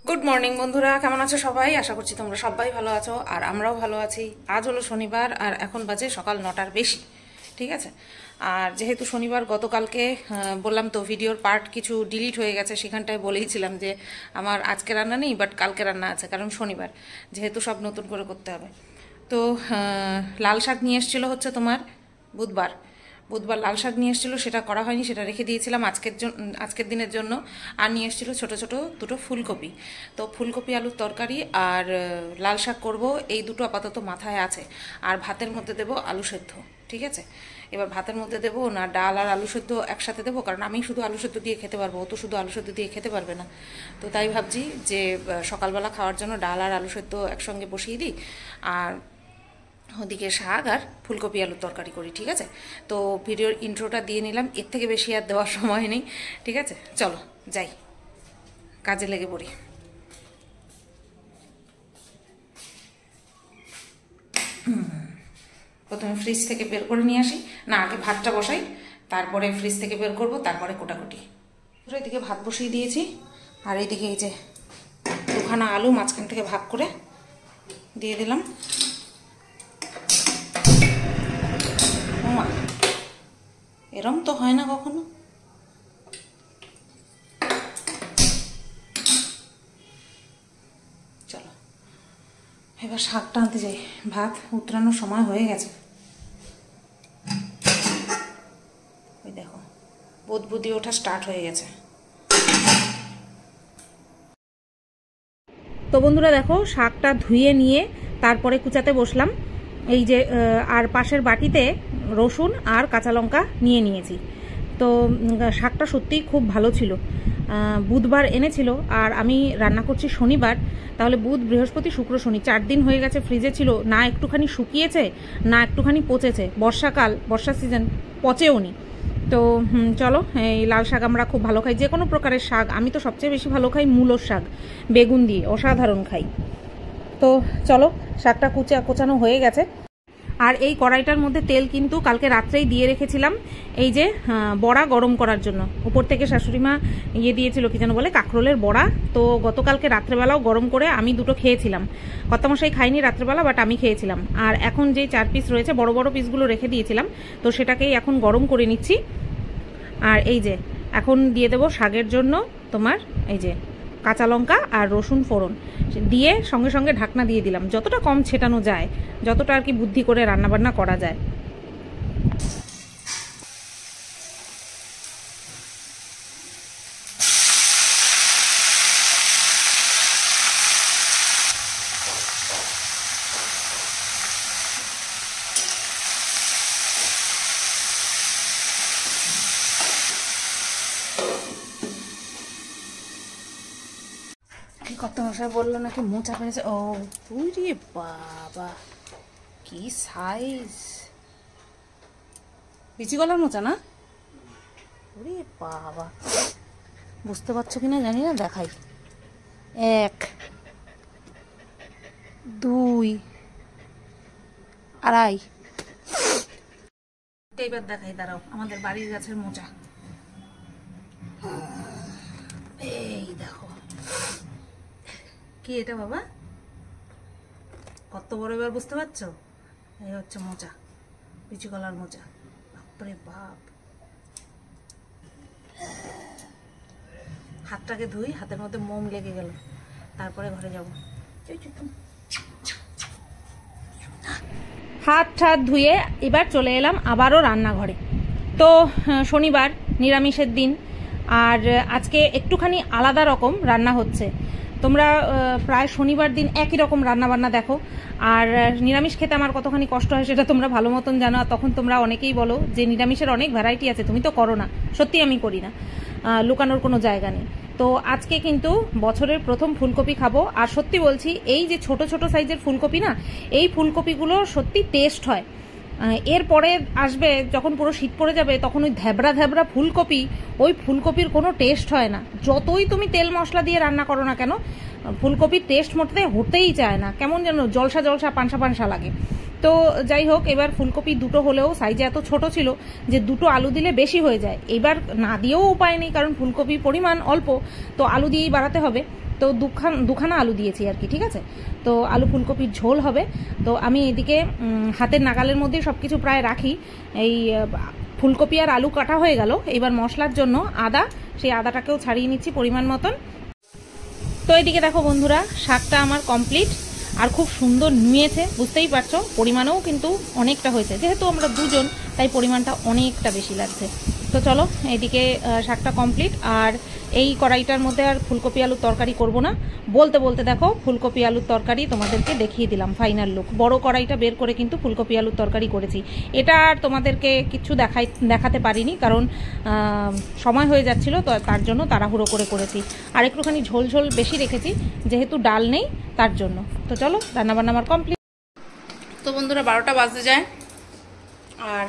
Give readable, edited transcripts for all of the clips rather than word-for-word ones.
Good morning বন্ধুরা, কেমন আছো সবাই? আশা করছি তোমরা সবাই ভালো আছো আর আমরাও ভালো আছি। আজ হলো শনিবার আর এখন বাজে সকাল 9টার বেশি, ঠিক আছে। আর যেহেতু শনিবার, গতকালকে বললাম তো ভিডিওর পার্ট কিছু ডিলিট হয়ে গেছে, সেখানটায় বলেইছিলাম যে আমার আজকে রান্না নেই, বাট কালকে রান্না আছে, কারণ শনিবার যেহেতু সব নতুন করে করতে হবে। তো লাল শাক নিয়ে এসেছিলো হচ্ছে তোমার বুধবার লাল শাক নিয়ে এসেছিলো, সেটা করা হয়নি, সেটা রেখে দিয়েছিলাম আজকের দিনের জন্য। আর নিয়ে এসেছিলো ছোটো ছোটো দুটো ফুলকপি। তো ফুলকপি আলুর তরকারি আর লাল শাক করব, এই দুটো আপাতত মাথায় আছে। আর ভাতের মধ্যে দেবো আলু সেদ্ধ, ঠিক আছে। এবার ভাতের মধ্যে দেবো না ডাল আর আলু সেদ্ধ একসাথে দেবো, কারণ আমি শুধু আলু সেদ্ধ দিয়ে খেতে পারবো, ও তো শুধু আলু সেদ্ধ দিয়ে খেতে পারবে না। তো তাই ভাবছি যে সকালবেলা খাওয়ার জন্য ডাল আর আলু সেদ্ধ একসঙ্গে বসিয়ে দিই, আর ওদিকে শাক আর ফুলকপি আলুর তরকারি করি, ঠিক আছে। তো ভিডিওর ইন্ট্রোটা দিয়ে নিলাম, এর থেকে বেশি আর দেওয়ার সময় নেই, ঠিক আছে। চলো যাই, কাজে লেগে পড়ি। প্রথমে ফ্রিজ থেকে বের করে নিয়ে আসি, না আগে ভাতটা বসাই, তারপরে ফ্রিজ থেকে বের করব, তারপরে কোটাকুটি। এদিকে ভাত বসিয়ে দিয়েছি, আর এইদিকে এই যে দুখানা আলু মাঝখান থেকে ভাগ করে দিয়ে দিলাম। এরম তো হয় না কখনো। চলো এবার শাকটা আনতে যাই, ভাত উতরানোর সময় হয়ে গেছে। ওই দেখো বুদবুদি ওঠা স্টার্ট হয়ে গেছে। তো বন্ধুরা দেখো, শাকটা ধুয়ে নিয়ে তারপরে কুচাতে বসলাম। এই যে আর পাশের বাটিতে রসুন আর কাঁচা লঙ্কা নিয়ে নিয়েছি। তো শাকটা সত্যিই খুব ভালো ছিল। বুধবার এনেছিল আর আমি রান্না করছি শনিবার, তাহলে বুধ বৃহস্পতি শুক্র শনি 4 দিন হয়ে গেছে ফ্রিজে ছিল, না একটুখানি শুকিয়েছে না একটুখানি পচেছে। বর্ষাকাল, বর্ষার সিজন, পচেও নি। তো চলো, এই লাল শাক আমরা খুব ভালো খাই, যে কোনো প্রকারের শাক। আমি তো সবচেয়ে বেশি ভালো খাই মূলোর শাক, বেগুন দিয়ে অসাধারণ খাই। তো চলো, শাকটা কোচানো হয়ে গেছে। আর এই কড়াইটার মধ্যে তেল কিন্তু কালকে রাত্রেই দিয়ে রেখেছিলাম, এই যে বড়া গরম করার জন্য। উপর থেকে শাশুড়িমা দিয়েছিল, কি যেন বলে, কাঁকরোলের বড়া। তো গতকালকে রাত্রেবেলাও গরম করে আমি দুটো খেয়েছিলাম। কর্তামশাই খাইনি রাত্রেবেলা, বাট আমি খেয়েছিলাম। আর এখন যে 4 পিস রয়েছে, বড় বড় পিসগুলো রেখে দিয়েছিলাম, তো সেটাকেই এখন গরম করে নিচ্ছি। আর এই যে এখন দিয়ে দেবো শাকের জন্য তোমার এই যে কাঁচা লঙ্কা আর রসুন ফোড়ন দিয়ে সঙ্গে সঙ্গে ঢাকনা দিয়ে দিলাম, যতটা কম ছেটানো যায়, যতটা আর কি বুদ্ধি করে রান্নাবান্না করা যায়। কত মশাই বললো নাকি মোচা পেয়েছে। ও তুই রে বাবা, কি সাইজ! বিচি গলার মোচা না? ওরে বাবা, বুঝতে পারছো কিনা জানি না, দেখাই। 1 2 আড়াই। এইবার দেখাই, দাঁড়াও, আমাদের বাড়ির গাছের মোচা। এই দেখো, কি এটা বাবা, কত বড়! এবার বুঝতে পারছো? এই হচ্ছে মোচা, পিচি কলার মোচা। বাপরে বাপ! হাতটাকে ধুই, হাতের মধ্যে মোম লেগে গেল, তারপরে ঘরে যাব। হাত ঠাত ধুয়ে এবার চলে এলাম আবারও রান্নাঘরে। তো শনিবার, নিরামিষের দিন, আর আজকে একটুখানি আলাদা রকম রান্না হচ্ছে। তোমরা প্রায় শনিবার দিন একই রকম রান্নাবান্না দেখো, আর নিরামিষ খেতে আমার কতখানি কষ্ট হয় সেটা তোমরা ভালো মতন জানো। আর তখন তোমরা অনেকেই বলো যে নিরামিষের অনেক ভ্যারাইটি আছে, তুমি তো করো না। সত্যি আমি করি না, লুকানোর কোনো জায়গা নেই। তো আজকে কিন্তু বছরের প্রথম ফুলকপি খাবো। আর সত্যি বলছি, এই যে ছোট ছোট সাইজের ফুলকপি না, এই ফুলকপিগুলো সত্যি টেস্ট হয়। এরপরে আসবে যখন পুরো শীত পড়ে যাবে, তখন ওই ধ্যাবড়া ধ্যাবড়া ফুলকপি, ওই ফুলকপির কোনো টেস্ট হয় না। যতই তুমি তেল মশলা দিয়ে রান্না করো না কেন, ফুলকপির টেস্ট মোটে হতেই চায় না, কেমন যেন জলসা জলসা পানসা পানসা লাগে। তো যাই হোক, এবার ফুলকপি দুটো হলেও সাইজে এত ছোট ছিল যে দুটো আলু দিলে বেশি হয়ে যায়। এবার না দিয়েও উপায় নেই, কারণ ফুলকপির পরিমাণ অল্প, তো আলু দিয়েই বাড়াতে হবে। তো দুখানা আলু দিয়েছি আর কি, ঠিক আছে। তো আলু ফুলকপির ঝোল হবে। তো আমি এদিকে হাতের নাগালের মধ্যে সব কিছু প্রায় রাখি। এই ফুলকপি আর আলু কাটা হয়ে গেল। এবার মশলার জন্য আদা, সেই আদাটাকেও ছাড়িয়ে নিচ্ছি পরিমাণ মতন। তো এদিকে দেখো বন্ধুরা, শাকটা আমার কমপ্লিট আর খুব সুন্দর নুয়েছে, বুঝতেই পারছো। পরিমাণেও কিন্তু অনেকটা হয়েছে, যেহেতু আমরা দুজন তাই পরিমাণটা অনেকটা বেশি লাগছে। তো চলো, এদিকে শাকটা কমপ্লিট। আর এই কড়াইটার মধ্যে আর ফুলকপি আলুর তরকারি করব না। বলতে বলতে দেখো ফুলকপি আলুর তরকারি তোমাদেরকে দেখিয়ে দিলাম ফাইনাল লুক। বড় কড়াইটা বের করে কিন্তু ফুলকপি আলুর তরকারি করেছি। এটা আর তোমাদেরকে কিছু দেখাতে পারিনি, কারণ সময় হয়ে যাচ্ছিল, তো তার জন্য তাড়াহুড়ো করে করেছি। আর একটুখানি ঝোল ঝোল বেশি রেখেছি, যেহেতু ডাল নেই তার জন্য। তো চলো, রান্নাবান্না আমার কমপ্লিট। তো বন্ধুরা 12টা বাজতে যায় আর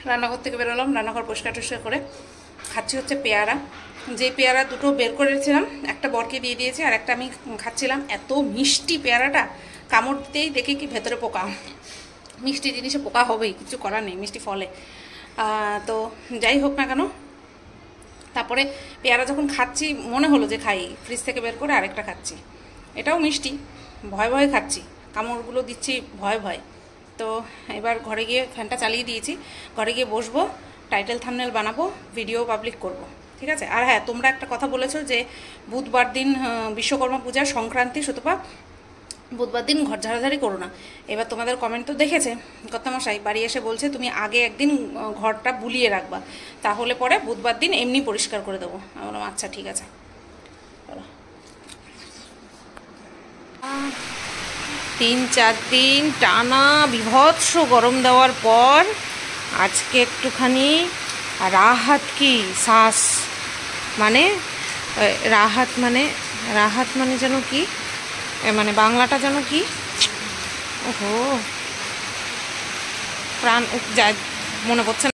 রান্নাঘর থেকে বেরোলাম। রান্নাঘর পরিষ্কার টরিষ্কার করে খাচ্ছি হচ্ছে পেয়ারা। যে পেয়ারা দুটো বের করেছিলাম, একটা বরকে দিয়ে দিয়েছি আর একটা আমি খাচ্ছিলাম। এত মিষ্টি পেয়ারাটা, কামড় দিতেই দেখি কি ভেতরে পোকা। মিষ্টি জিনিসে পোকা হবেই, কিছু করার নেই, মিষ্টি ফলে। তো যাই হোক না কেন, তারপরে পেয়ারা যখন খাচ্ছি মনে হলো যে খাই, ফ্রিজ থেকে বের করে আরেকটা খাচ্ছি। এটাও মিষ্টি, ভয় ভয়ে খাচ্ছি, কামড়গুলো দিচ্ছি ভয় ভয়। তো এবার ঘরে গিয়ে ফ্যানটা চালিয়ে দিয়েছি, ঘরে গিয়ে বসবো, টাইটেল থাম্বনেল বানাবো, ভিডিও পাবলিক করব, ঠিক আছে। আর হ্যাঁ, তোমরা একটা কথা বলেছো যে বুধবার দিন বিশ্বকর্মা পূজার সংক্রান্তি, সুতপা বুধবার দিন ঘর ঝাড়াঝাড়ি করো না। এবার তোমাদের কমেন্ট তো দেখেছে, কর্তামশাই বাড়ি এসে বলছে তুমি আগে একদিন ঘরটা বুলিয়ে রাখবা, তাহলে পরে বুধবার দিন এমনি পরিষ্কার করে দেবো। আমি বললাম আচ্ছা ঠিক আছে। 3-4 দিন টানা বিভৎস গরম দেওয়ার পর আজকে একটুখানি রাহাত কি শ্বাস, মানে রাহাত মানে যেন কি, মানে বাংলাটা যেন কি, ওহো প্রাণ যায়, মনে পড়ছে না।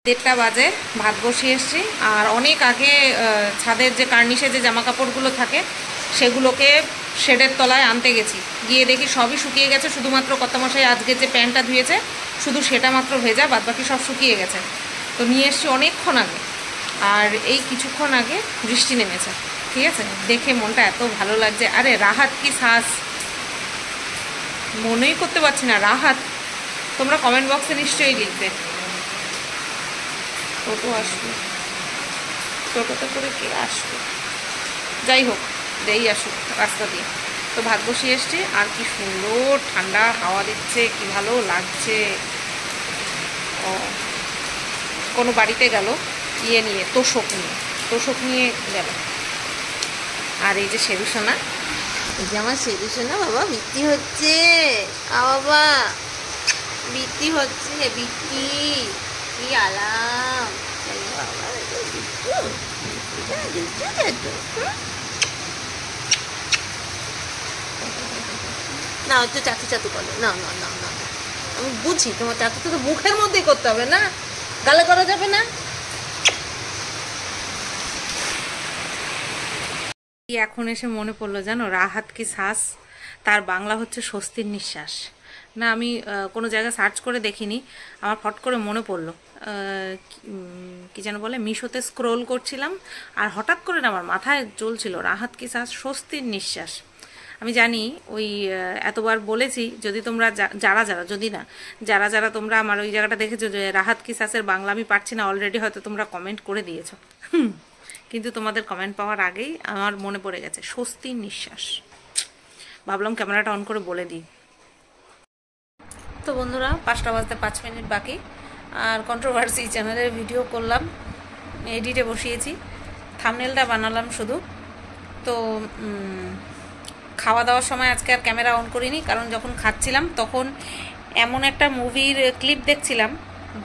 1:30 বাজে, ভাত বসিয়ে এসছি। আর অনেক আগে ছাদের যে কার্নিশে যে জামা কাপড়গুলো থাকে সেগুলোকে শেডের তলায় আনতে গেছি, গিয়ে দেখি সবই শুকিয়ে গেছে। শুধুমাত্র কর্তামশাই আজকে যে প্যান্টটা ধুয়েছে শুধু সেটা মাত্র ভেজা, বাদ বাকি সব শুকিয়ে গেছে। তো নিয়ে এসছি অনেকক্ষণ আগে, আর এই কিছুক্ষণ আগে বৃষ্টি নেমেছে, ঠিক আছে। দেখে মনটা এত ভালো লাগছে। আরে রাহাত কি শ্বাস, মনেই করতে পারছি না রাহাত। তোমরা কমেন্ট বক্সে নিশ্চয়ই লিখবে। টোটো আসবে, টোটোতে করে কে আসবে, যাই হোক যেই আসুক রাস্তা দিয়ে। তো ভাত বসিয়ে এসছি, আর কি সুন্দর ঠান্ডা হাওয়া দিচ্ছে, কি ভালো লাগছে। ও কোনো বাড়িতে গেল ইয়ে নিয়ে, তোষক নিয়ে গেল। আর এই যে শেরুসোনা, এই যে আমার শেরুসোনা বাবা বৃষ্টি হচ্ছে, বাবা বৃষ্টি হচ্ছে, বৃষ্টি কি আলাম বাবা। না হচ্ছে চাতু চাতু করো, না না না না, আমি বুঝি তোমার চাতু তো মুখের মধ্যেই করতে হবে না, গালে করা যাবে না। এখন এসে মনে পড়লো জানো, রাহাত কি শ্বাস, তার বাংলা হচ্ছে স্বস্তির নিঃশ্বাস। না আমি কোনো জায়গায় সার্চ করে দেখিনি, আমার ফট করে মনে পড়লো। কি যেন বলে, মিশোতে স্ক্রোল করছিলাম আর হঠাৎ করে না আমার মাথায় চলছিল রাহাত কি শ্বাস, স্বস্তির নিঃশ্বাস। আমি জানি ওই এতবার বলেছি, যদি তোমরা যারা তোমরা আমার ওই জায়গাটা দেখেছো যে রাহাত কি শ্বাসের বাংলা আমি পারছি না, অলরেডি হয়তো তোমরা কমেন্ট করে দিয়েছো। কিন্তু তোমাদের কমেন্ট পাওয়ার আগেই আমার মনে পড়ে গেছে স্বস্তির নিঃশ্বাস। ভাবলাম ক্যামেরাটা অন করে বলে দিই। তো বন্ধুরা 5টা বাজতে 5 মিনিট বাকি, আর কন্ট্রোভার্সি চ্যানেলের ভিডিও করলাম, এডিটে বসিয়েছি, থাম্বনেলটা বানালাম শুধু। তো খাওয়া দাওয়ার সময় আজকে আর ক্যামেরা অন করিনি, কারণ যখন খাচ্ছিলাম তখন এমন একটা মুভির ক্লিপ দেখছিলাম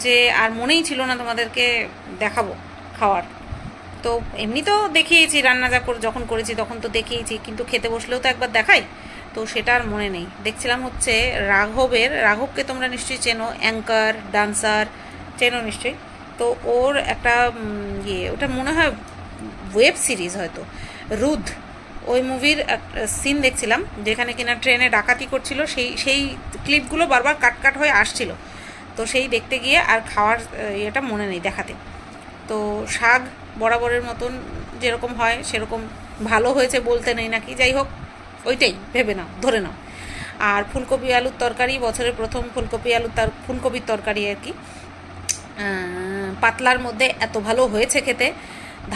যে আর মনেই ছিল না তোমাদেরকে দেখাবো খাওয়ার। তো এমনি তো দেখিয়েছি, রান্না যখন করেছি তখন তো দেখিয়েছি, কিন্তু খেতে বসলেও তো একবার দেখাই, তো সেটা আর মনে নেই। দেখছিলাম হচ্ছে রাঘবকে তোমরা নিশ্চয়ই চেনো, অ্যাঙ্কার ডান্সার চেনো নিশ্চয়ই। তো ওর একটা ওটা মনে হয় ওয়েব সিরিজ, হয়তো রুদ, ওই মুভির সিন দেখছিলাম যেখানে কিনা ট্রেনে ডাকাতি করছিল, সেই ক্লিপগুলো বারবার কাট হয়ে আসছিল। তো সেই দেখতে গিয়ে আর খাওয়ার ইয়েটা মনে নেই দেখাতে। তো শাক বরাবরের মতন যেরকম হয় সেরকম ভালো হয়েছে বলতে নেই নাকি, যাই হোক ওইটাই ভেবে নাও, ধরে নাও। আর ফুলকপি আলুর তরকারি, বছরের প্রথম ফুলকপির তরকারি আর কি, পাতলার মধ্যে এত ভালো হয়েছে খেতে,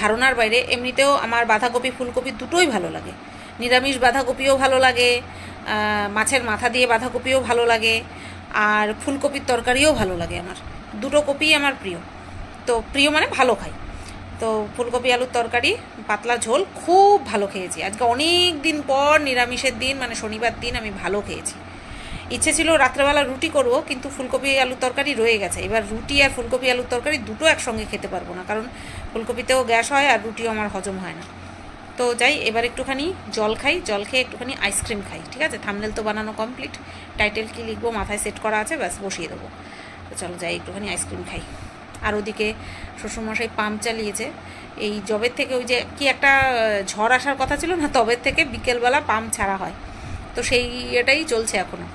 ধারণার বাইরে। এমনিতেও আমার বাঁধাকপি ফুলকপি দুটোই ভালো লাগে, নিরামিষ বাঁধাকপিও ভালো লাগে, মাছের মাথা দিয়ে বাঁধাকপিও ভালো লাগে, আর ফুলকপির তরকারিও ভালো লাগে। আমার দুটো কপিই আমার প্রিয়, তো প্রিয় মানে ভালো খাই। তো ফুলকপি আলুর তরকারি পাতলা ঝোল খুব ভালো খেয়েছি আজকে, অনেক দিন পর নিরামিষের দিন মানে শনিবার দিন আমি ভালো খেয়েছি। ইচ্ছে ছিল রাত্রেবেলা রুটি করব, কিন্তু ফুলকপি আলুর তরকারি রয়ে গেছে। এবার রুটি আর ফুলকপি আলুর তরকারি দুটো একসঙ্গে খেতে পারবো না, কারণ ফুলকপিতেও গ্যাস হয় আর রুটিও আমার হজম হয় না। তো যাই, এবার একটুখানি জল খাই, জল খেয়ে একটুখানি আইসক্রিম খাই, ঠিক আছে? থাম্বনেল তো বানানো কমপ্লিট, টাইটেল কী লিখবো মাথায় সেট করা আছে, ব্যাস বসিয়ে দেবো। তো চলো যাই একটুখানি আইসক্রিম খাই। আর ওদিকে শ্বশুরমশাই পাম্প চালিয়েছে, এই জবের থেকে ওই যে কি একটা ঝড় আসার কথা ছিল না, তবের থেকে বিকেলবেলা পাম্প ছাড়া হয়, তো সেই এটাই চলছে এখনও।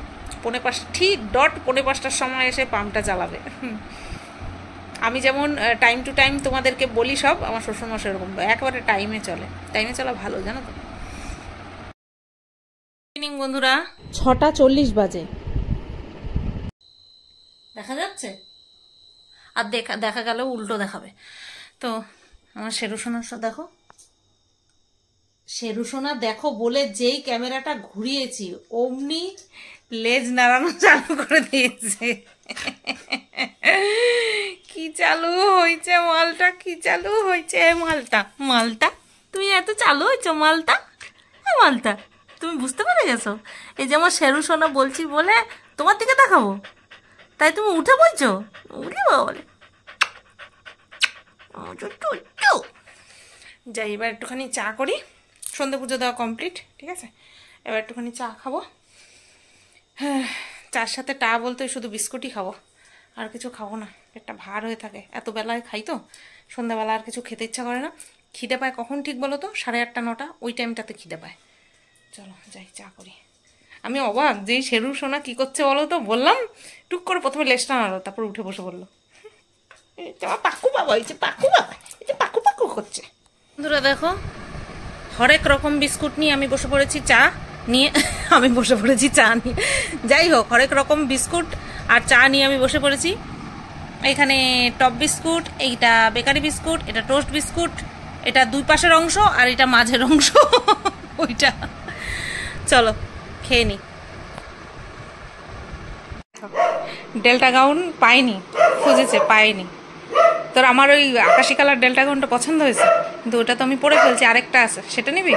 4:45 ঠিক ডট 4:45টার সময় এসে পাম্পটা চালাবে। আমি যেমন টাইম টু টাইম তোমাদেরকে বলি সব, আমার শ্বশুরমশাই এরকম একবারে টাইমে চলে, টাইমে চলা ভালো, জানো তো। বন্ধুরা 6:40 বাজে, দেখা যাচ্ছে আর দেখা গেলেও উল্টো দেখাবে। তো আমার শেরুসোনা দেখো, শেরুসোনা দেখো বলে যেই ক্যামেরাটা ঘুরিয়েছি অমনি লেজ নাড়ানো চালু করে দিয়েছে। কি চালু হয়েছে মালটা, কি চালু হয়েছে মালটা। মালটা তুমি এত চালু হয়েছো মালটা, মালটা তুমি বুঝতে পেরে গেছো? এই যে আমার শেরুসোনা বলছি বলে তোমার দিকে দেখাবো, তাই তুমি উঠে বলছো? উঠে বলে যাই, এবার একটুখানি চা করি, সন্ধে পুজো দেওয়া কমপ্লিট, ঠিক আছে? এবার একটুখানি চা খাবো। হ্যাঁ, চার সাথে টা বলতে শুধু বিস্কুটই খাবো, আর কিছু খাবো না, পেটটা ভার হয়ে থাকে। এত বেলায় খাই তো, সন্ধ্যাবেলা আর কিছু খেতে ইচ্ছা করে না। খিদে পায় কখন ঠিক বলো তো? 8:30 9টা, ওই টাইমটাতে খিদে পায়। চলো যাই চা করি। আমি অবাক, যেই শেরুসোনা কী করছে বলো তো, বললাম টুক করে প্রথমে লেজটা নাড়ো, তারপর উঠে বসে বললো তোমার পাকু বাবা হয়েছে, পাকু বাবা এই যে পাকু পাকু করছে। বন্ধুরা দেখো, হরেক রকম বিস্কুট নিয়ে আমি বসে পড়েছি চা নিয়ে, যাই হোক, হরেক রকম বিস্কুট আর চা নিয়ে আমি বসে পড়েছি। এখানে টপ বিস্কুট, এইটা বেকারি বিস্কুট, এটা টোস্ট বিস্কুট, এটা দুই পাশের অংশ আর এটা মাঝের অংশ ওইটা। চলো খেয়ে নি। ডেল্টা গাউন পাইনি, খুঁজেছে পাইনি। তোর আমার ওই আকাশি কালার ডেল্টা গাউনটা পছন্দ হয়েছে, কিন্তু ওটা তো আমি পরে ফেলছি, আরেকটা আছে, সেটা নিবি?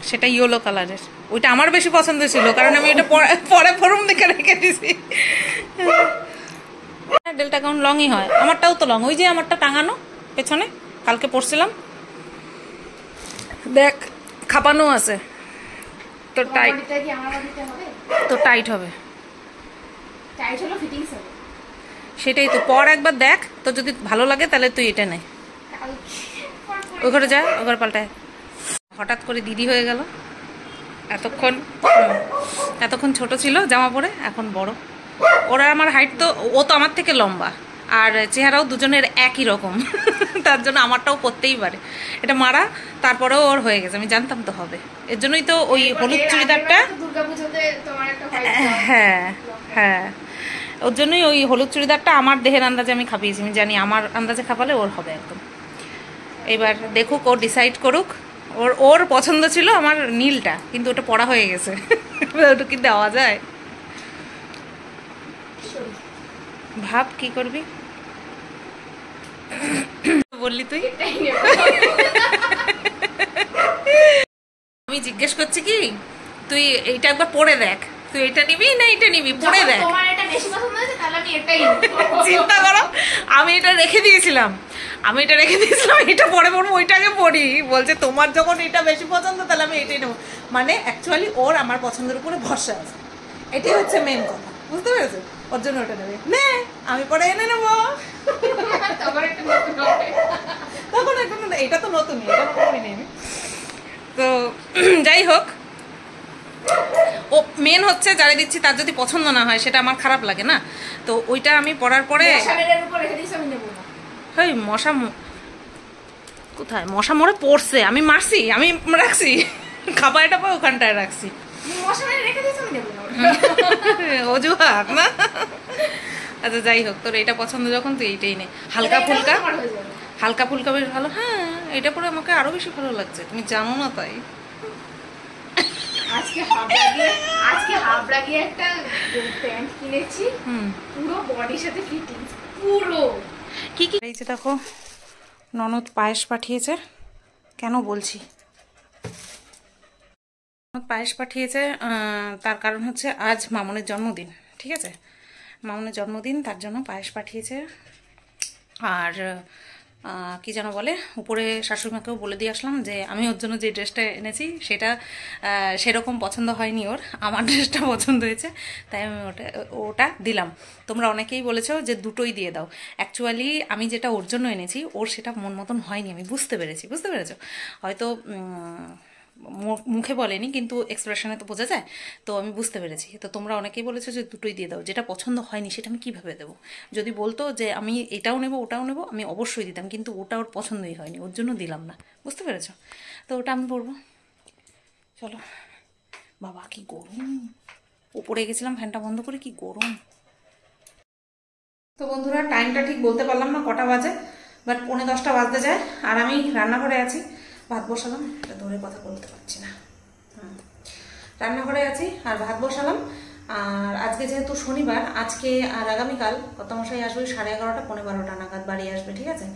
সেটা ইয়েলো কালারের, ওইটা আমার বেশি পছন্দ ছিল, কারণ আমি ওটা পরে ফরম দেখে রেখে দিছি। ডেল্টা গাউন লংই হয়, আমারটাও তো লং, ওই যে আমারটা টাঙানো পেছনে, কালকে পরছিলাম, দেখ খাপানো আছে। তো টাইট, তো টাইট হবে, সেটাই তো। পর একবার দেখ, তো যদি ভালো লাগে তাহলে তুই এটা নে, ওই ঘরে যা, ওই ঘরে পাল্টায়। হঠাৎ করে দিদি হয়ে গেল, এতক্ষণ ছোট ছিল জামা পরে, এখন বড়। ওরা আমার হাইট তো, ও তো আমার থেকে লম্বা, আর চেহারাও দুজনের একই রকম, তার জন্য আমারটাও পরতেই পারে। এটা মারা, তারপরেও ওর হয়ে গেছে, আমি জানতাম তো হবে, এর জন্যই তো ওই হলুদ চুড়িদারটা, হ্যাঁ হ্যাঁ, ওর জন্যই ওই হলুদ চুড়িদারটা আমার দেহের আন্দাজে আমি খাপিয়েছি, আমি জানি আমার আন্দাজে খাপালে ওর হবে একদম। এবার দেখুক, ও ডিসাইড করুক। ওর পছন্দ ছিল আমার নীলটা, কিন্তু ওটা পড়া হয়ে গেছে, ওটা কি দেওয়া যায়? ভাব কি করবি, বললি তুই? আমি জিজ্ঞেস করছি কি, তুই এইটা একবার পড়ে দেখ, তুই এটা নিবি না এটা নিবি, পড়ে দেখ। চিন্তা করো, আমি এটা রেখে দিয়েছিলাম, এটা পরে পড়বো, ওইটাকে পড়ি। বলছে তোমার যখন এটা বেশি পছন্দ তাহলে আমি এটাই নেবো। মানে অ্যাকচুয়ালি ওর আমার পছন্দের উপরে ভরসা আছে, এটাই হচ্ছে মেন কথা, বুঝতে পেরেছো? ওর জন্য ওটা নেবে, নে আমি পরে এনে নেবো। তখন এটা তো নতুনই, এটা নতুনই নেই। তো যাই হোক, ও মেন হচ্ছে যারা দিচ্ছি তার যদি পছন্দ না হয় সেটা আমার খারাপ লাগে না। তো ওইটা আমি পড়ার পরে, হেই মশা কোথায় মশা মরে পড়ছে, আমি মারছি, আমি রাখছি খাবার এটা পাই ওখানটায় রাখছি। অজুহাত না। আচ্ছা যাই হোক, তোর এটা পছন্দ যখন তুই এইটাই নে। হালকা ফুলকা, হালকা ফুলকা বেশ ভালো। হ্যাঁ এটা পরে আমাকে আরো বেশি ভালো লাগছে, তুমি জানো না তাই। আজকে হাবড়া গিয়ে একটা প্যান্ট কিনেছি, পুরো বডির সাথে ফিটিংস পুরো। কি কি এই যে দেখো, ননদ পায়েস পাঠিয়েছে। কেন বলছি ননদ পায়েস পাঠিয়েছে, তার কারণ হচ্ছে আজ মামনের জন্মদিন, ঠিক আছে? মামনের জন্মদিন, তার জন্য পায়েস পাঠিয়েছে। আর কি যেন বলে, উপরে শাশুড়িমাকেও বলে দিয়ে আসলাম যে আমি ওর জন্য যে ড্রেসটা এনেছি সেটা সেরকম পছন্দ হয়নি ওর, আমার ড্রেসটা পছন্দ হয়েছে, তাই আমি ওটা দিলাম। তোমরা অনেকেই বলেছো যে দুটোই দিয়ে দাও। অ্যাকচুয়ালি আমি যেটা ওর জন্য এনেছি ওর সেটা মন মতন হয়নি, আমি বুঝতে পেরেছো? হয়তো মুখে বলেনি কিন্তু এক্সপ্রেশনে তো বোঝা যায়, তো আমি বুঝতে পেরেছি। তো তোমরা অনেকেই বলেছো যে দুটোই দিয়ে দাও, যেটা পছন্দ হয়নি সেটা আমি কীভাবে দেবো? যদি বলতো যে আমি এটাও নেবো ওটাও নেবো, আমি অবশ্যই দিতাম, কিন্তু ওটা ওর পছন্দই হয়নি, ওর জন্য দিলাম না, বুঝতে পেরেছো? তো ওটা আমি পরবো। চলো বাবা কি গরম, উপরে গেছিলাম ফ্যানটা বন্ধ করে, কি গরম। তো বন্ধুরা টাইমটা ঠিক বলতে পারলাম না কটা বাজে, বাট 9:45 বাজতে যায়, আর আমি রান্নাঘরে আছি, ভাত বসালাম, ধরে কথা বলতে পারছি না, রান্নাঘরে আছি আর ভাত বসালাম। আর আজকে যেহেতু শনিবার, আজকে আর আগামীকাল কর্তামশাই আসবে 11:30 পৌনে 12টা নাগাদ বাড়ি আসবে, ঠিক আছে?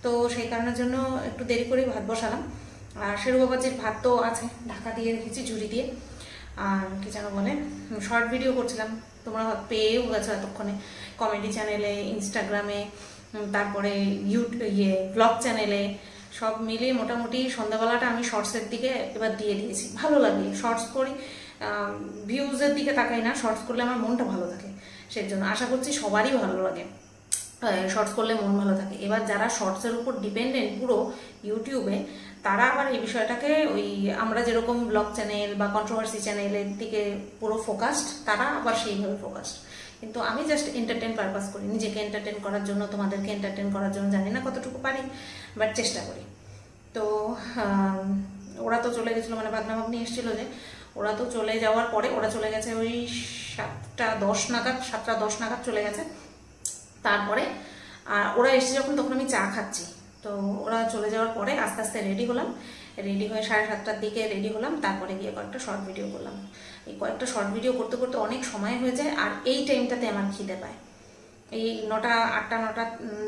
তো সেই কারণের জন্য একটু দেরি করেই ভাত বসালাম। আর শেরু বাবাজির ভাত তো আছে, ঢাকা দিয়ে রেখেছি ঝুড়ি দিয়ে। আর কি যেন বলে, শর্ট ভিডিও করছিলাম, তোমরা পেয়েও গেছো এতক্ষণে, কমেডি চ্যানেলে, ইনস্টাগ্রামে, তারপরে ব্লগ চ্যানেলে, সব মিলিয়ে মোটামুটি সন্ধ্যাবেলাটা আমি শর্টসের দিকে এবার দিয়ে দিয়েছি। ভালো লাগে শর্টস করি, ভিউজের দিকে তাকাই না, শর্টস করলে আমার মনটা ভালো থাকে, সেই জন্য আশা করছি সবারই ভালো লাগে, শর্টস করলে মন ভালো থাকে। এবার যারা শর্টসের উপর ডিপেন্ডেন্ট পুরো ইউটিউবে, তারা আবার এই বিষয়টাকে ওই আমরা যেরকম ব্লগ চ্যানেল বা কন্ট্রোভার্সি চ্যানেলের দিকে পুরো ফোকাসড, তারা আবার সেইভাবে ফোকাসড। কিন্তু আমি জাস্ট এন্টারটেন পারপাস করি, নিজেকে এন্টারটেন করার জন্য, তোমাদেরকে এন্টারটেন করার জন্য, জানি না কতটুকু পারি, বাট চেষ্টা করি। তো ওরা তো চলে গেছিলো, মানে ভাগনা ভাগ্নি এসেছিলো, যে ওরা তো চলে যাওয়ার পরে, ওরা চলে গেছে ওই 7:10 নাগাদ চলে গেছে। তারপরে ওরা এসে যখন, তখন আমি চা খাচ্ছি, তো ওরা চলে যাওয়ার পরে আস্তে আস্তে রেডি হলাম, রেডি হয়ে 7:30টার দিকে রেডি হলাম, তারপরে গিয়ে কয়েকটা শর্ট ভিডিও করলাম। এই কয়েকটা শর্ট ভিডিও করতে করতে অনেক সময় হয়ে যায়, আর এই টাইমটাতে আমার খিদে পায়, এই 9টা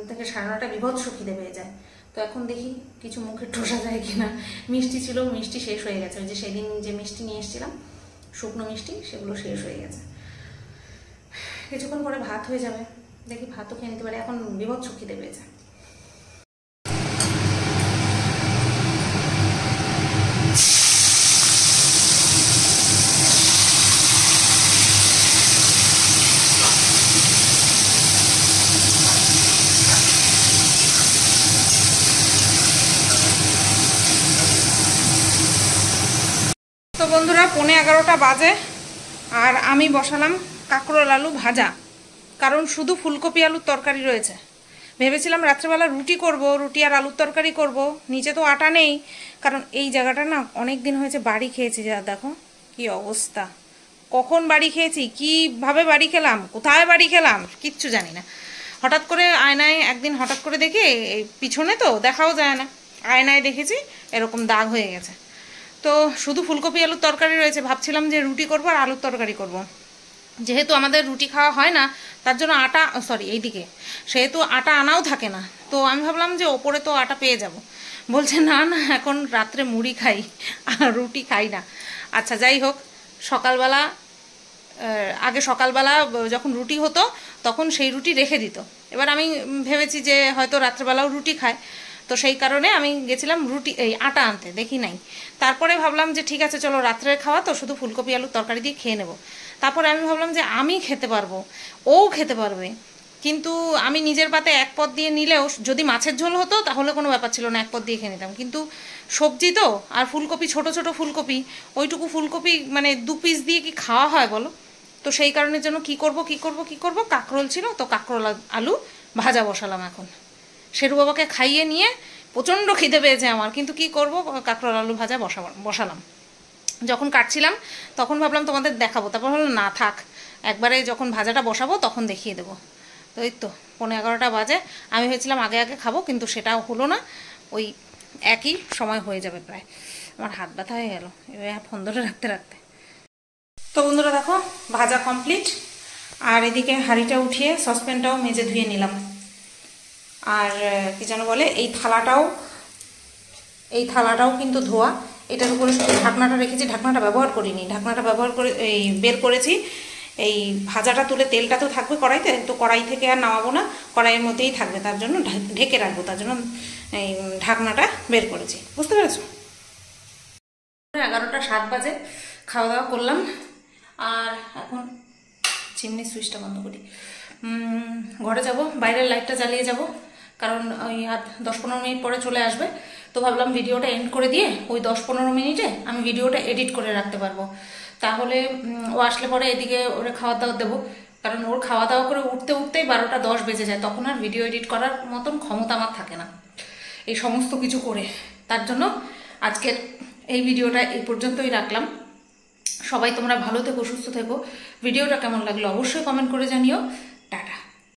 থেকে 9:30 বিভৎস খিদে পেয়ে যায়। তো এখন দেখি কিছু মুখে ঠোসা যায় কিনা। মিষ্টি ছিল, মিষ্টি শেষ হয়ে গেছে, ওই যে সেদিন যে মিষ্টি নিয়ে এসেছিলাম শুকনো মিষ্টি, সেগুলো শেষ হয়ে গেছে। কিছুক্ষণ পরে ভাত হয়ে যাবে, দেখি ভাতও খেয়ে নিতে পারি, এখন বিভৎস খিদে পেয়ে যায়। তো বন্ধুরা 11:15 বাজে, আর আমি বসালাম কাঁকরোল আলু ভাজা, কারণ শুধু ফুলকপি আলুর তরকারি রয়েছে। ভেবেছিলাম রাত্রেবেলা রুটি করব, রুটি আর আলুর তরকারি করব, নিচে তো আটা নেই, কারণ এই জায়গাটা না অনেক দিন হয়েছে বাড়ি খেয়েছি, যা দেখো কি অবস্থা, কখন বাড়ি খেয়েছি, কিভাবে বাড়ি খেলাম, কোথায় বাড়ি খেলাম কিচ্ছু জানি না। হঠাৎ করে আয়নায় একদিন হঠাৎ করে দেখে, পিছনে তো দেখাও যায় না, আয়নায় দেখেছি এরকম দাগ হয়ে গেছে। তো শুধু ফুলকপি আলুর তরকারি রয়েছে, ভাবছিলাম যে রুটি করবো আর আলুর তরকারি করব। যেহেতু আমাদের রুটি খাওয়া হয় না, তার জন্য এইদিকে সেহেতু আটা আনাও থাকে না, তো আমি ভাবলাম যে ওপরে তো আটা পেয়ে যাব। বলছে না না, এখন রাত্রে মুড়ি খাই আর রুটি খাই না। আচ্ছা যাই হোক, আগে সকালবেলা যখন রুটি হতো তখন সেই রুটি রেখে দিত, এবার আমি ভেবেছি যে হয়তো রাত্রেবেলাও রুটি খায়, তো সেই কারণে আমি গেছিলাম আটা আনতে, দেখি নাই। তারপরে ভাবলাম যে ঠিক আছে চলো, রাত্রের খাওয়া তো, শুধু ফুলকপি আলুর তরকারি দিয়ে খেয়ে নেব। তারপরে আমি ভাবলাম যে আমি খেতে পারবো, ও খেতে পারবে, কিন্তু আমি নিজের পাতে এক পদ দিয়ে নিলেও, যদি মাছের ঝোল হতো তাহলে কোনো ব্যাপার ছিল না, এক পদ দিয়ে খেয়ে নিতাম, কিন্তু সবজি তো, আর ফুলকপি ছোট ছোট ফুলকপি, ওইটুকু ফুলকপি মানে 2 পিস দিয়ে কি খাওয়া হয় বলো? তো সেই কারণের জন্য কি করব, কাঁকরোল ছিল, তো কাঁকরোল আলু ভাজা বসালাম। এখন শেরু বাবাকে খাইয়ে নিয়ে প্রচণ্ড খিদে পেয়েছে আমার, কিন্তু কি করব, কাঁকরোল আলু ভাজা বসালাম। যখন কাটছিলাম তখন ভাবলাম তোমাদের দেখাবো, তারপর হলো না থাক, একবারে যখন ভাজাটা বসাবো তখন দেখিয়ে দেবো। তো এই তো 11:15 বাজে, আমি ভেবেছিলাম আগে আগে খাবো, কিন্তু সেটাও হলো না, ওই একই সময় হয়ে যাবে প্রায়। আমার হাত ব্যথা হয়ে গেল এবার ফোন ধরে রাখতে রাখতে। তো বন্ধুরা দেখো ভাজা কমপ্লিট, আর এদিকে হাঁড়িটা উঠিয়ে সসপ্যানটাও মেজে ধুয়ে নিলাম। আর কি যেন বলে, এই থালাটাও কিন্তু ধোয়া, এটার উপরে শুধু ঢাকনাটা রেখেছি, ঢাকনাটা ব্যবহার করিনি, ঢাকনাটা ব্যবহার করে বের করেছি। এই ভাজাটা তুলে তেলটা তো থাকবে কড়াইতে, তো কড়াই থেকে আর নামাবো না, কড়াইয়ের মধ্যেই থাকবে, তার জন্য ঢেকে রাখবো, তার জন্য এই ঢাকনাটা বের করেছি, বুঝতে পেরেছো? 11:07 বাজে খাওয়া দাওয়া করলাম, আর এখন চিমনির সুইচটা বন্ধ করি, ঘরে যাব, বাইরের লাইটটা জ্বালিয়ে যাব, কারণ ওই আর 10-15 মিনিট পরে চলে আসবে। তো ভাবলাম ভিডিওটা এন্ড করে দিয়ে ওই 10-15 মিনিটে আমি ভিডিওটা এডিট করে রাখতে পারবো, তাহলে ও আসলে পরে এদিকে ওরে খাওয়া দাওয়া দেবো, কারণ ওর খাওয়া দাওয়া করে উঠতে উঠতেই 12:10 বেজে যায়, তখন আর ভিডিও এডিট করার মতন ক্ষমতা আমার থাকে না এই সমস্ত কিছু করে। তার জন্য আজকের এই ভিডিওটা এই পর্যন্তই রাখলাম। সবাই তোমরা ভালো থেকো, সুস্থ থেকো। ভিডিওটা কেমন লাগলো অবশ্যই কমেন্ট করে জানিও। টাটা।